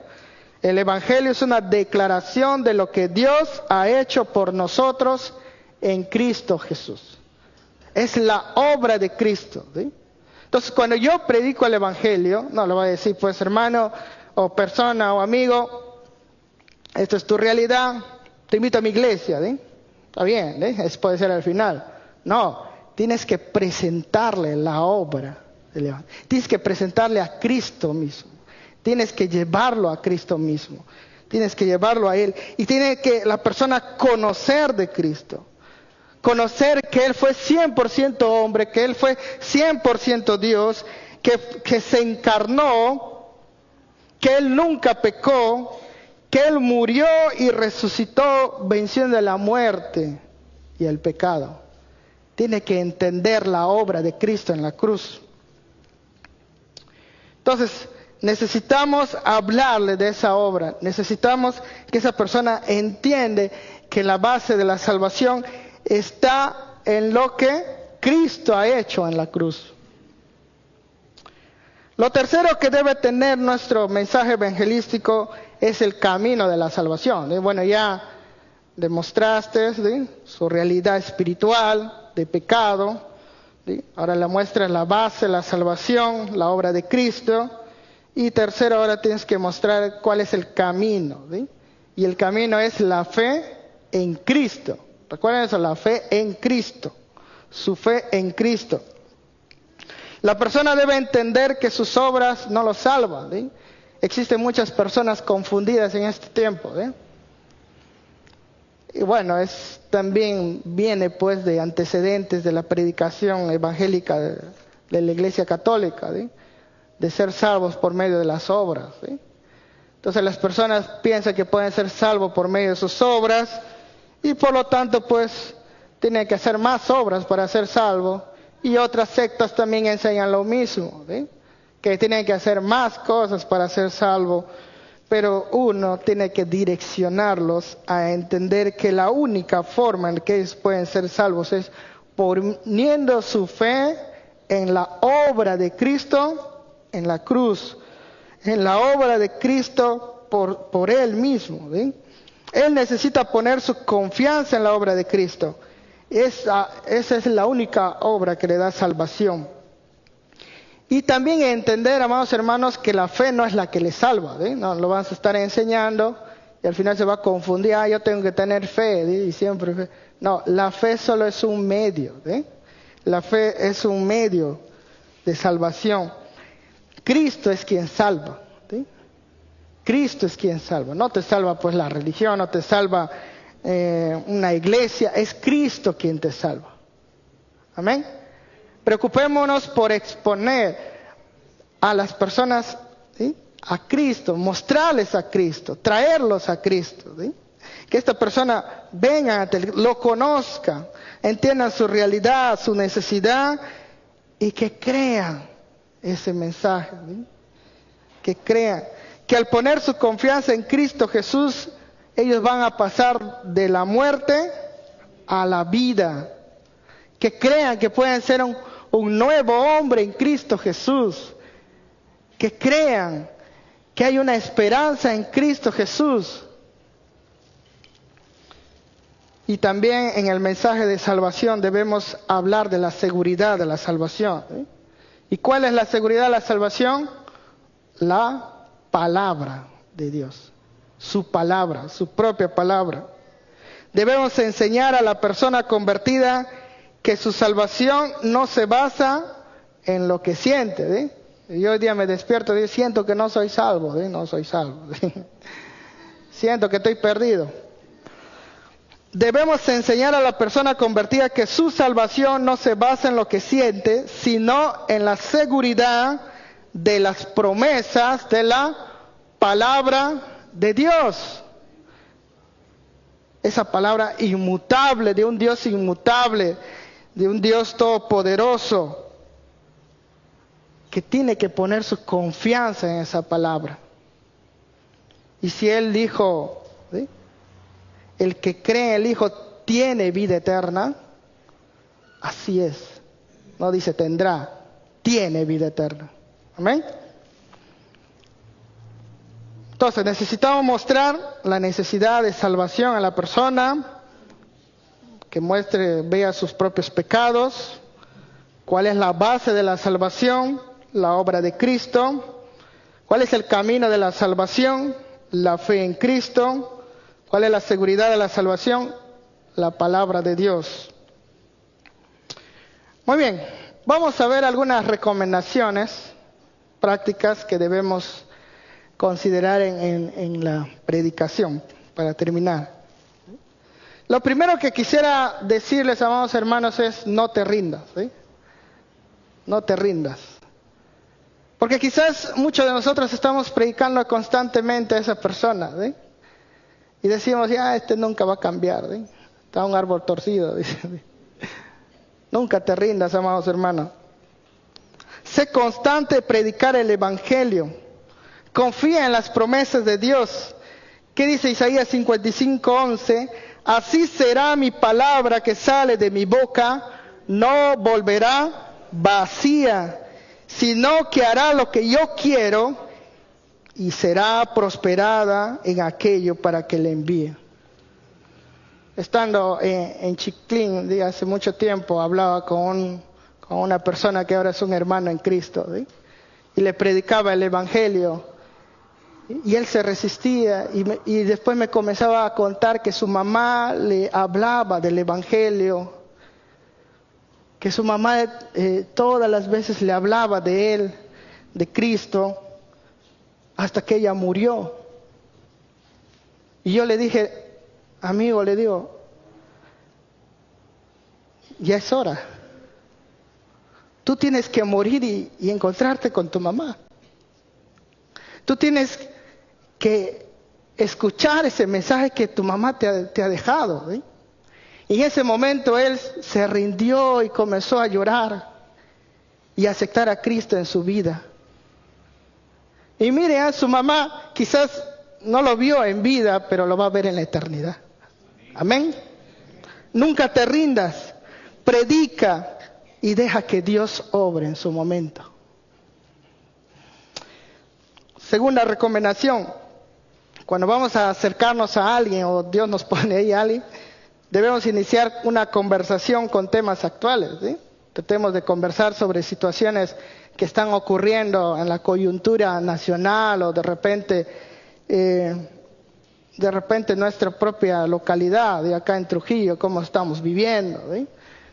El Evangelio es una declaración de lo que Dios ha hecho por nosotros en Cristo Jesús. Es la obra de Cristo, ¿sí? Entonces, cuando yo predico el Evangelio, no le voy a decir, pues hermano, o persona, o amigo, esto es tu realidad, te invito a mi iglesia, ¿sí? Está bien, ¿sí? Eso puede ser al final. No, tienes que presentarle la obra del Evangelio. Tienes que presentarle a Cristo mismo. Tienes que llevarlo a Cristo mismo. Tienes que llevarlo a Él. Y tiene que la persona conocer de Cristo. Conocer que Él fue 100% hombre, que Él fue 100% Dios, que se encarnó, que Él nunca pecó, que Él murió y resucitó venciendo la muerte y el pecado. Tiene que entender la obra de Cristo en la cruz. Entonces, necesitamos hablarle de esa obra. Necesitamos que esa persona entiende que la base de la salvación está en lo que Cristo ha hecho en la cruz. Lo tercero que debe tener nuestro mensaje evangelístico es el camino de la salvación. Bueno, ya demostraste, ¿sí?, su realidad espiritual de pecado, ¿sí? Ahora le muestras la base, la salvación, la obra de Cristo. Y tercero, ahora tienes que mostrar cuál es el camino, ¿sí? Y el camino es la fe en Cristo. Recuerden eso, la fe en Cristo. Su fe en Cristo. La persona debe entender que sus obras no lo salvan, ¿sí? Existen muchas personas confundidas en este tiempo, ¿sí? Y bueno, también viene pues de antecedentes de la predicación evangélica de la Iglesia Católica, ¿sí?, de ser salvos por medio de las obras, ¿sí? Entonces las personas piensan que pueden ser salvos por medio de sus obras y por lo tanto pues tienen que hacer más obras para ser salvos, y otras sectas también enseñan lo mismo, ¿sí?, que tienen que hacer más cosas para ser salvos, pero uno tiene que direccionarlos a entender que la única forma en que ellos pueden ser salvos es poniendo su fe en la obra de Cristo en la cruz, en la obra de Cristo por Él mismo, ¿sí? Él necesita poner su confianza en la obra de Cristo. Esa es la única obra que le da salvación. Y también entender, amados hermanos, que la fe no es la que le salva, ¿sí? No lo vas a estar enseñando y al final se va a confundir. Yo tengo que tener fe, ¿sí?, y siempre fe. No, la fe solo es un medio, ¿sí? La fe es un medio de salvación. Cristo es quien salva, ¿sí? Cristo es quien salva. No te salva pues la religión, no te salva una iglesia, es Cristo quien te salva. Amén. Preocupémonos por exponer a las personas, ¿sí?, a Cristo, mostrarles a Cristo, traerlos a Cristo, ¿sí? Que esta persona venga, lo conozca, entiendan su realidad, su necesidad y que crean ese mensaje, ¿sí? Que crean que al poner su confianza en Cristo Jesús, ellos van a pasar de la muerte a la vida. Que crean que pueden ser un nuevo hombre en Cristo Jesús. Que crean que hay una esperanza en Cristo Jesús. Y también en el mensaje de salvación debemos hablar de la seguridad de la salvación, ¿sí? ¿Y cuál es la seguridad de la salvación? La palabra de Dios, su palabra, su propia palabra. Debemos enseñar a la persona convertida que su salvación no se basa en lo que siente, ¿sí? Yo hoy día me despierto y siento que no soy salvo, ¿sí? No soy salvo, ¿sí? Siento que estoy perdido. Debemos enseñar a la persona convertida que su salvación no se basa en lo que siente, sino en la seguridad de las promesas de la palabra de Dios. Esa palabra inmutable, de un Dios inmutable, de un Dios todopoderoso, que tiene que poner su confianza en esa palabra. Y si Él dijo, ¿sí?, el que cree en el Hijo tiene vida eterna, así es. No dice tendrá, tiene vida eterna. Amén. Entonces necesitamos mostrar la necesidad de salvación a la persona, que muestre, vea sus propios pecados, cuál es la base de la salvación, la obra de Cristo, cuál es el camino de la salvación, la fe en Cristo, cuál es la seguridad de la salvación, la palabra de Dios. Muy bien, vamos a ver algunas recomendaciones prácticas que debemos considerar en la predicación para terminar. Lo primero que quisiera decirles, amados hermanos, es no te rindas, ¿sí? No te rindas. Porque quizás muchos de nosotros estamos predicando constantemente a esa persona, ¿sí? Y decimos, ya, este nunca va a cambiar, ¿sí? Está un árbol torcido, dice. Nunca te rindas, amados hermanos. Sé constante en predicar el Evangelio. Confía en las promesas de Dios. ¿Qué dice Isaías 55:11? Así será mi palabra que sale de mi boca, no volverá vacía, sino que hará lo que yo quiero y será prosperada en aquello para que le envíe. Estando en Chiclín, hace mucho tiempo, hablaba con una persona que ahora es un hermano en Cristo, ¿sí? Y le predicaba el Evangelio. Y él se resistía y después me comenzaba a contar que su mamá le hablaba del Evangelio, que su mamá todas las veces le hablaba de él, de Cristo, hasta que ella murió. Y yo le dije, amigo, le digo, ya es hora. Tú tienes que morir y encontrarte con tu mamá. Tú tienes que escuchar ese mensaje que tu mamá te ha dejado, ¿sí? Y en ese momento él se rindió y comenzó a llorar y a aceptar a Cristo en su vida. Y mire, a su mamá quizás no lo vio en vida, pero lo va a ver en la eternidad. Amén. Nunca te rindas, predica y deja que Dios obre en su momento. Segunda recomendación, cuando vamos a acercarnos a alguien o Dios nos pone ahí a alguien, debemos iniciar una conversación con temas actuales, ¿sí? Tratemos de conversar sobre situaciones que están ocurriendo en la coyuntura nacional o de repente en nuestra propia localidad, de acá en Trujillo, cómo estamos viviendo, ¿sí?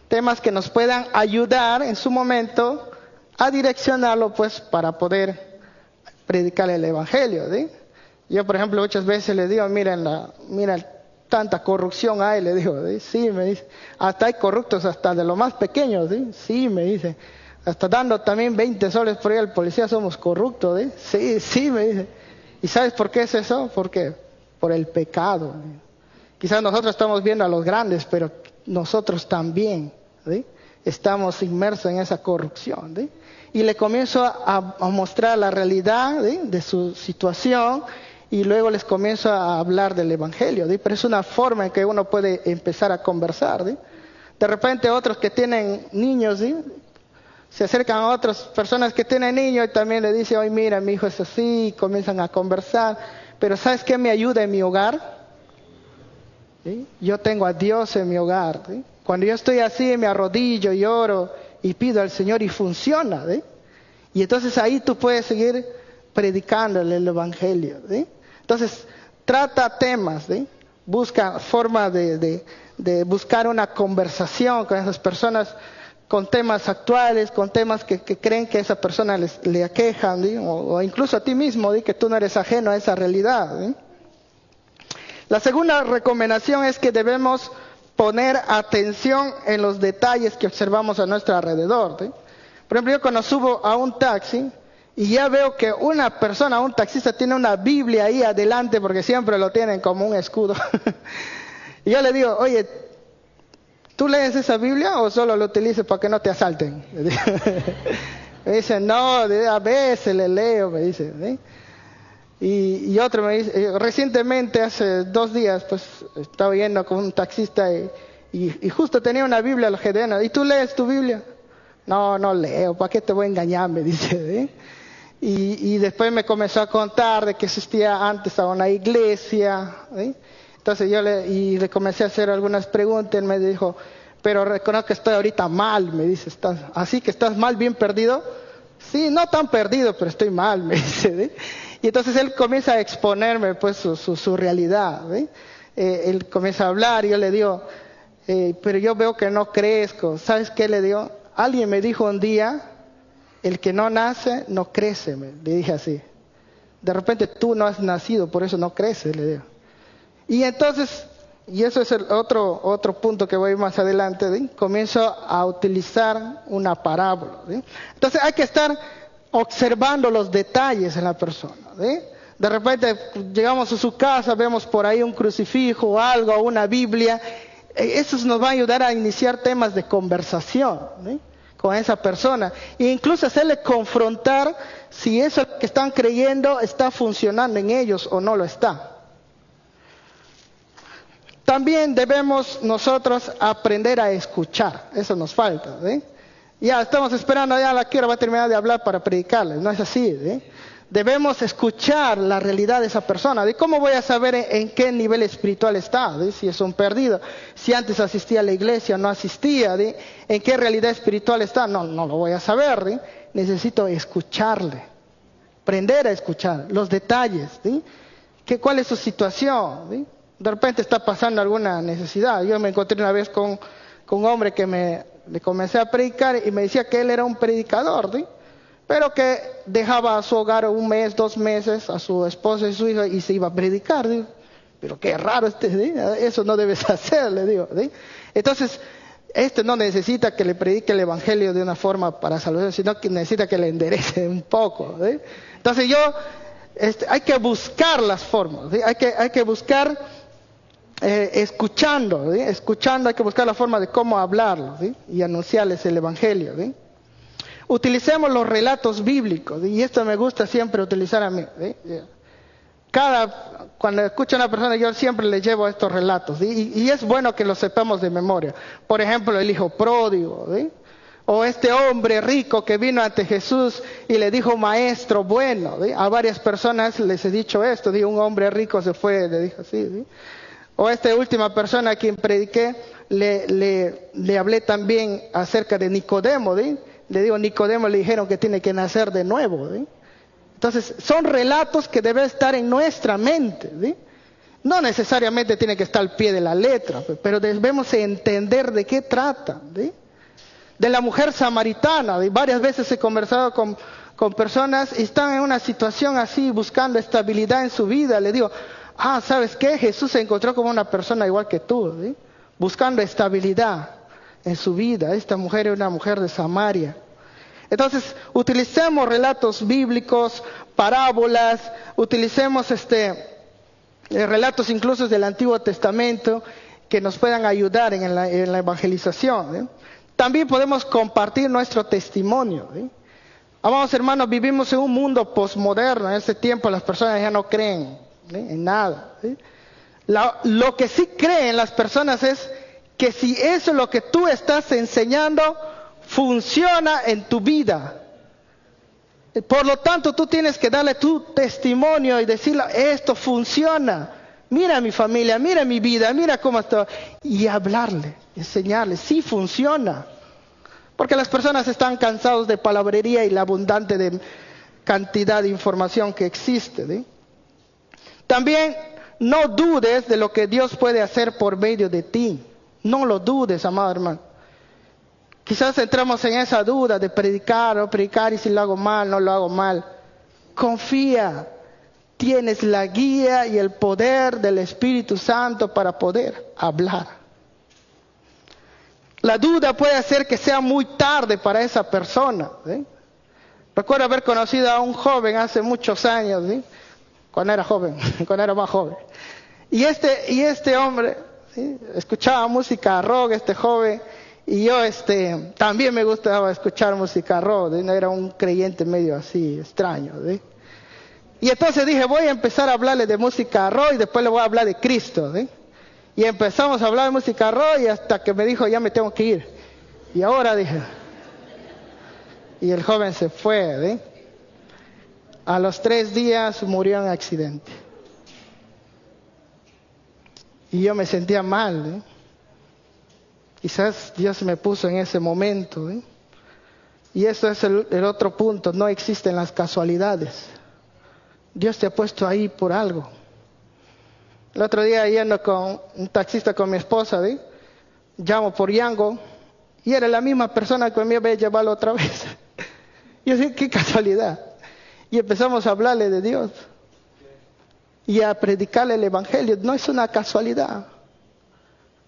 Temas que nos puedan ayudar en su momento a direccionarlo, pues, para poder predicar el Evangelio, ¿sí? Yo, por ejemplo, muchas veces le digo, mira tanta corrupción hay, le digo, ¿sí? Sí, me dice, hasta hay corruptos hasta de los más pequeños, ¿sí? Sí, me dice, hasta dando también 20 soles por ahí al policía somos corruptos, ¿eh? Sí, sí, me dice. ¿Y sabes por qué es eso? ¿Por qué? Por el pecado. Quizás nosotros estamos viendo a los grandes, pero nosotros también, ¿sí? Estamos inmersos en esa corrupción, ¿sí? Y le comienzo a mostrar la realidad, ¿sí? De su situación, y luego les comienzo a hablar del Evangelio, ¿sí? Pero es una forma en que uno puede empezar a conversar, ¿sí? De repente otros que tienen niños, ¿sí? Se acercan a otras personas que tienen niños y también le dicen, oye, mira, mi hijo es así, y comienzan a conversar. Pero ¿sabes qué me ayuda en mi hogar? ¿Sí? Yo tengo a Dios en mi hogar, ¿sí? Cuando yo estoy así, me arrodillo y oro y pido al Señor y funciona, ¿sí? Y entonces ahí tú puedes seguir predicándole el Evangelio, ¿sí? Entonces, trata temas, ¿sí? Busca forma de buscar una conversación con esas personas, con temas actuales, con temas que creen que a esa persona le aquejan, ¿sí? O incluso a ti mismo, ¿sí? Que tú no eres ajeno a esa realidad, ¿sí? La segunda recomendación es que debemos poner atención en los detalles que observamos a nuestro alrededor, ¿sí? Por ejemplo, yo cuando subo a un taxi y ya veo que una persona, un taxista, tiene una Biblia ahí adelante porque siempre lo tienen como un escudo. Y yo le digo, oye, ¿tú lees esa Biblia o solo lo utilizas para que no te asalten? Me dice, no, a veces le leo, me dice, ¿sí? Y otro me dice, recientemente, hace 2 días, pues estaba yendo con un taxista y justo tenía una Biblia al Gedena. ¿Y tú lees tu Biblia? No, no leo, ¿para qué te voy a engañar? Me dice, ¿sí? Y después me comenzó a contar de que existía antes a una iglesia, ¿sí? Entonces yo le comencé a hacer algunas preguntas. Él me dijo, pero reconozco que estoy ahorita mal, me dice, ¿así que estás mal, bien perdido? Sí, no tan perdido, pero estoy mal, me dice, ¿sí? Y entonces él comienza a exponerme pues su realidad, ¿sí? Él comienza a hablar y yo le digo, pero yo veo que no crezco. ¿Sabes qué le digo? Alguien me dijo un día, el que no nace, no crece, le dije así. De repente tú no has nacido, por eso no creces, le digo. Y entonces, y eso es el otro punto que voy más adelante, ¿sí? Comienzo a utilizar una parábola, ¿sí? Entonces hay que estar observando los detalles en la persona, ¿sí? De repente llegamos a su casa, vemos por ahí un crucifijo o algo, una Biblia. Eso nos va a ayudar a iniciar temas de conversación, ¿sí? Con esa persona, e incluso hacerle confrontar si eso que están creyendo está funcionando en ellos o no lo está. También debemos nosotros aprender a escuchar, eso nos falta, ¿sí? Ya estamos esperando, ya la quiero va a terminar de hablar para predicarles, no es así, ¿sí? Debemos escuchar la realidad de esa persona. ¿De cómo voy a saber en qué nivel espiritual está? ¿Sí? Si es un perdido, si antes asistía a la iglesia o no asistía, ¿sí? ¿En qué realidad espiritual está? No lo voy a saber, ¿sí? Necesito escucharle, aprender a escuchar los detalles, ¿sí? ¿Cuál es su situación? ¿Sí? De repente está pasando alguna necesidad. Yo me encontré una vez con un hombre que le comencé a predicar y me decía que él era un predicador, ¿sí? Pero que dejaba a su hogar 1 mes, 2 meses, a su esposa y su hija y se iba a predicar, ¿sí? Pero qué raro ¿sí? Eso no debes hacer, le digo, ¿sí? Entonces, no necesita que le predique el Evangelio de una forma para salvar, sino que necesita que le enderece un poco, ¿sí? Entonces hay que buscar las formas, ¿sí? Hay que buscar escuchando, ¿sí? Escuchando, hay que buscar la forma de cómo hablarlo, ¿sí? Y anunciarles el Evangelio, ¿sí? Utilicemos los relatos bíblicos, ¿sí? Y esto me gusta siempre utilizar a mí, ¿sí? Cuando escucho a una persona, yo siempre le llevo estos relatos, ¿sí? Y es bueno que los sepamos de memoria. Por ejemplo, el hijo pródigo, ¿sí? O este hombre rico que vino ante Jesús y le dijo, maestro bueno, ¿sí? A varias personas les he dicho esto, ¿sí? Un hombre rico se fue, le dijo así, ¿sí? O esta última persona a quien prediqué, le hablé también acerca de Nicodemo, ¿sí? Le digo, Nicodemo le dijeron que tiene que nacer de nuevo, ¿sí? Entonces, son relatos que deben estar en nuestra mente, ¿sí? No necesariamente tiene que estar al pie de la letra, pero debemos entender de qué trata, ¿sí? De la mujer samaritana, ¿sí? Varias veces he conversado con personas y están en una situación así, buscando estabilidad en su vida. Le digo, ¿sabes qué? Jesús se encontró con una persona igual que tú, ¿sí? Buscando estabilidad en su vida. Esta mujer es una mujer de Samaria. Entonces, utilicemos relatos bíblicos, parábolas, utilicemos relatos incluso del Antiguo Testamento que nos puedan ayudar en la evangelización, ¿eh? También podemos compartir nuestro testimonio, ¿eh? Amados hermanos, vivimos en un mundo posmoderno. En este tiempo las personas ya no creen, ¿eh?, en nada, ¿eh? Lo que sí creen las personas es que si eso es lo que tú estás enseñando, funciona en tu vida. Por lo tanto, tú tienes que darle tu testimonio y decirle, esto funciona. Mira mi familia, mira mi vida, mira cómo estoy. Y hablarle, enseñarle, sí funciona. Porque las personas están cansados de palabrería y la abundante cantidad de información que existe, ¿sí? También no dudes de lo que Dios puede hacer por medio de ti. No lo dudes, amado hermano. Quizás entramos en esa duda de predicar o predicar y si lo hago mal, no lo hago mal. Confía, tienes la guía y el poder del Espíritu Santo para poder hablar. La duda puede hacer que sea muy tarde para esa persona, ¿sí? Recuerdo haber conocido a un joven hace muchos años, ¿sí?, cuando era joven, cuando era más joven. Y este hombre, ¿sí?, escuchaba música rock, este joven, y yo también me gustaba escuchar música rock, ¿sí? Era un creyente medio así, extraño, ¿sí? Y entonces dije, voy a empezar a hablarle de música rock y después le voy a hablar de Cristo, ¿sí? Y empezamos a hablar de música rock y hasta que me dijo, ya me tengo que ir. Y ahora dije, y el joven se fue, ¿sí? A los 3 días murió en accidente. Y yo me sentía mal, ¿sí? Quizás Dios me puso en ese momento, ¿sí? Y eso es el otro punto, no existen las casualidades. Dios te ha puesto ahí por algo. El otro día yendo con un taxista con mi esposa, ¿sí?, llamo por Yango y era la misma persona que me iba a llevar otra vez. Yo dije, qué casualidad. Y empezamos a hablarle de Dios y a predicarle el Evangelio. No es una casualidad.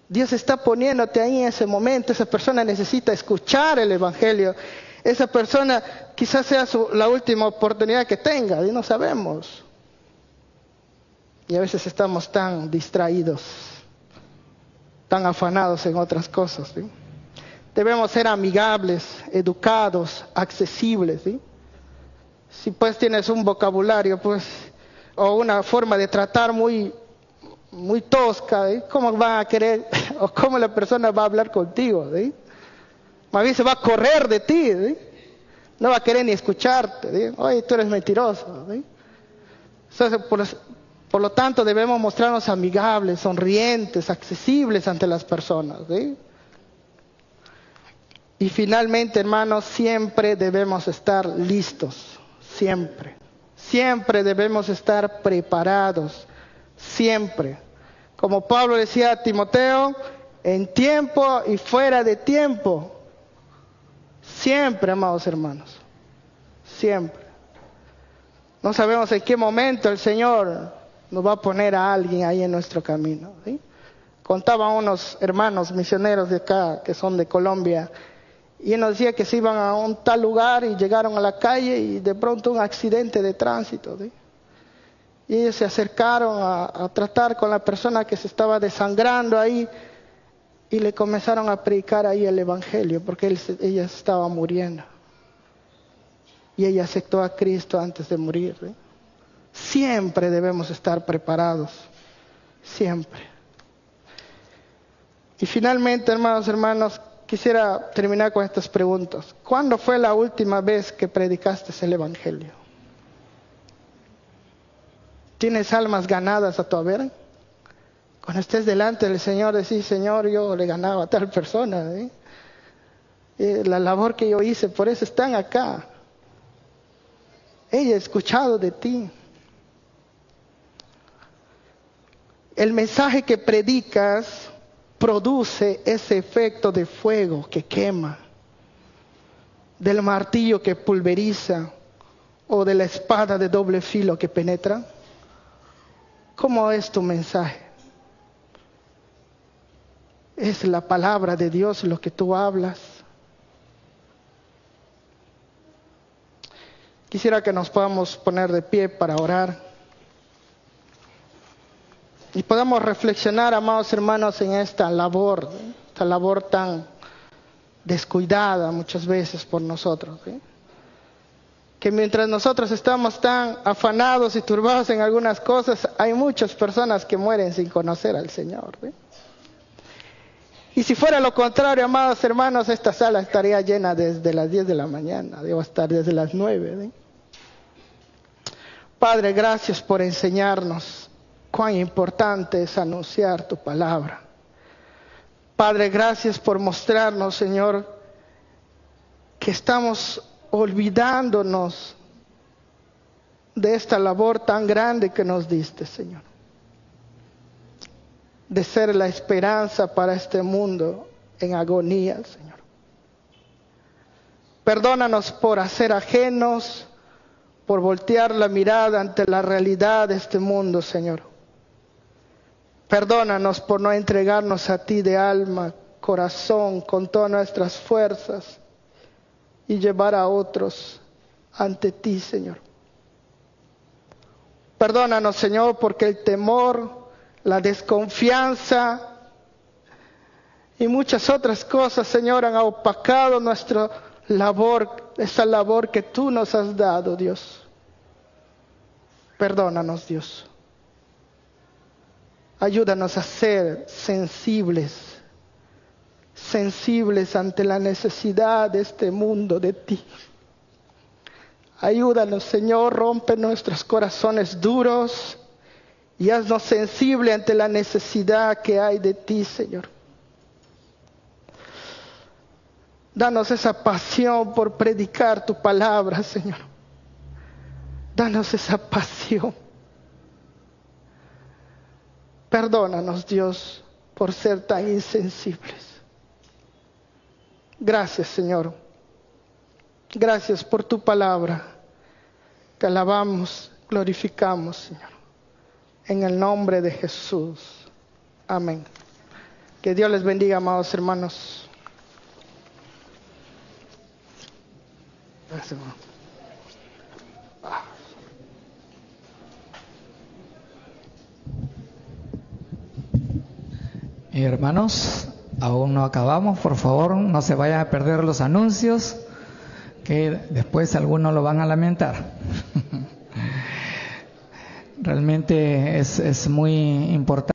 Dios está poniéndote ahí en ese momento. Esa persona necesita escuchar el Evangelio. Esa persona quizás sea la última oportunidad que tenga, y no sabemos. Y a veces estamos tan distraídos, tan afanados en otras cosas, ¿sí? Debemos ser amigables, educados, accesibles, ¿sí? Si pues tienes un vocabulario, pues, o una forma de tratar muy tosca, ¿sí?, ¿cómo van a querer, o cómo la persona va a hablar contigo, ¿sí? Más bien se va a correr de ti, ¿sí? No va a querer ni escucharte, ¿sí? Oye, tú eres mentiroso, ¿sí? Entonces, por lo tanto, debemos mostrarnos amigables, sonrientes, accesibles ante las personas, ¿sí? Y finalmente, hermanos, siempre debemos estar listos, siempre. Siempre debemos estar preparados, siempre. Como Pablo decía a Timoteo, en tiempo y fuera de tiempo. Siempre, amados hermanos, siempre. No sabemos en qué momento el Señor nos va a poner a alguien ahí en nuestro camino, ¿sí? Contaban unos hermanos misioneros de acá, que son de Colombia, y él nos decía que se iban a un tal lugar y llegaron a la calle y de pronto un accidente de tránsito, ¿sí? Y ellos se acercaron a tratar con la persona que se estaba desangrando ahí y le comenzaron a predicar ahí el Evangelio porque ella estaba muriendo. Y ella aceptó a Cristo antes de morir, ¿sí? Siempre debemos estar preparados, siempre. Y finalmente, hermanos, quisiera terminar con estas preguntas. ¿Cuándo fue la última vez que predicaste el Evangelio? ¿Tienes almas ganadas a tu haber? Cuando estés delante del Señor, decís, Señor, yo le ganaba a tal persona, ¿eh? La labor que yo hice, por eso están acá. Ella ha escuchado de ti. El mensaje que predicas produce ese efecto de fuego que quema, del martillo que pulveriza o de la espada de doble filo que penetra. ¿Cómo es tu mensaje? ¿Es la palabra de Dios lo que tú hablas? Quisiera que nos podamos poner de pie para orar. Y podamos reflexionar, amados hermanos, en esta labor tan descuidada muchas veces por nosotros, ¿sí? Que mientras nosotros estamos tan afanados y turbados en algunas cosas, hay muchas personas que mueren sin conocer al Señor, ¿sí? Y si fuera lo contrario, amados hermanos, esta sala estaría llena desde las 10 de la mañana, debo estar desde las 9, ¿sí? Padre, gracias por enseñarnos cuán importante es anunciar tu palabra. Padre, gracias por mostrarnos, Señor, que estamos olvidándonos de esta labor tan grande que nos diste, Señor, de ser la esperanza para este mundo en agonía, Señor. Perdónanos por hacer ajenos, por voltear la mirada ante la realidad de este mundo, Señor. Perdónanos por no entregarnos a ti de alma, corazón, con todas nuestras fuerzas y llevar a otros ante ti, Señor. Perdónanos, Señor, porque el temor, la desconfianza y muchas otras cosas, Señor, han opacado nuestra labor, esa labor que tú nos has dado, Dios. Perdónanos, Dios. Ayúdanos a ser sensibles ante la necesidad de este mundo de ti. Ayúdanos, Señor, rompe nuestros corazones duros y haznos sensibles ante la necesidad que hay de ti, Señor. Danos esa pasión por predicar tu palabra, Señor. Danos esa pasión. Perdónanos, Dios, por ser tan insensibles. Gracias, Señor. Gracias por tu palabra. Te alabamos, glorificamos, Señor. En el nombre de Jesús. Amén. Que Dios les bendiga, amados hermanos. Gracias, hermano. Hermanos, aún no acabamos, por favor, no se vayan a perder los anuncios, que después algunos lo van a lamentar. Realmente es muy importante.